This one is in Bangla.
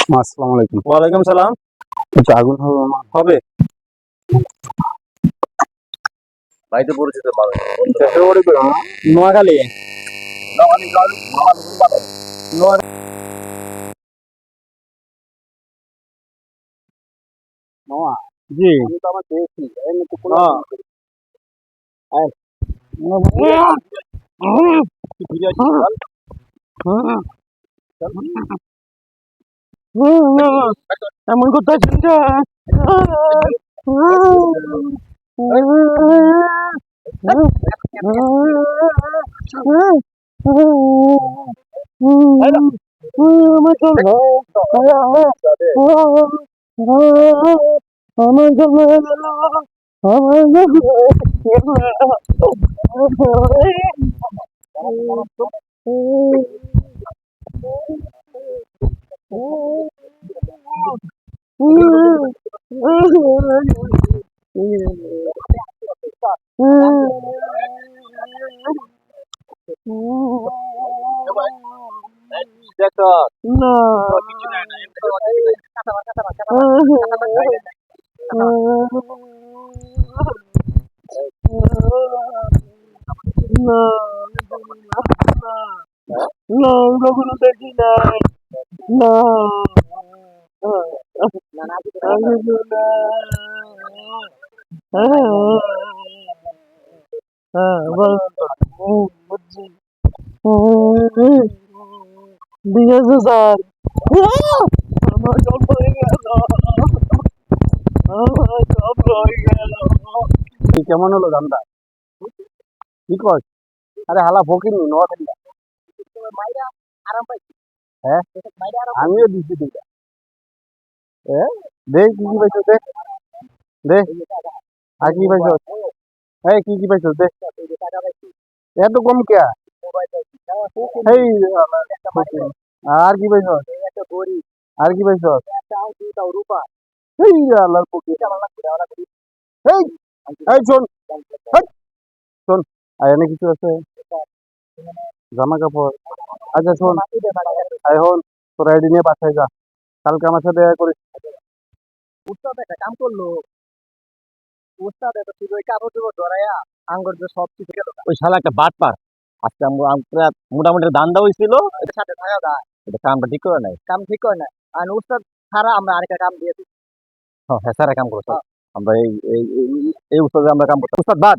আসসালামু আলাইকুম। ওয়ালাইকুম সালাম। আচ্ছা, আগুন হবে মামা? হবে। ভাই তো পরিচিত পাবে। দেশে বাড়ি কই মামা? নোয়াখালী। মামা, জি। আমি তো আমার পেয়েছি এমনি তো কোনো হ্যাঁ। এমন কথা চিন্তা আমার জন্য না না না কখনো দেখি নাই না বুঝছি ঠিক আছে স্যার আমার সব হয়ে গেল আমার সব হয়ে গেল কেমন হলো ধান্দা কি কর আরে হালা ফকির নি নোয়াখালী হ্যাঁ আমিও দিচ্ছি দুইটা দে কি কি পাইছো দে দে আর কি পাইছো এই কি পাইছো দে এত কম কে এই ফকির। আর কি পাইছো আর কি পাইছো এই আল্লাহর ফকির এই এই শোন হেই, শোন আর এনে কিছু আছে জামা কাপড় আচ্ছা শোন এখন তোর আইডি নিয়ে বাসায় যা কালকে আমার সাথে দেখা করিস উস্তাদ একটা কাম করলো। উস্তাদ এত শুধু ওই কাপড় চোপড় ধরাইয়া আঙ্গুর যে সব কিছু গেল। ওই শালা একটা বাট পার। আজকে আমরা মোটামুটি ধান্দা হয়েছিল, এটার সাথে থাকা যায়। এটা কামটা ঠিক করে নাই। কাম ঠিক করে নাই। আর উস্তাদ ছাড়া আমরা আরেকটা কাম দিয়ে দিই। হ্যাঁ, হ্যাঁ, স্যার কাম করো। আমরা এই উস্তাদে আমরা কাম করতাম। উস্তাদ বাদ।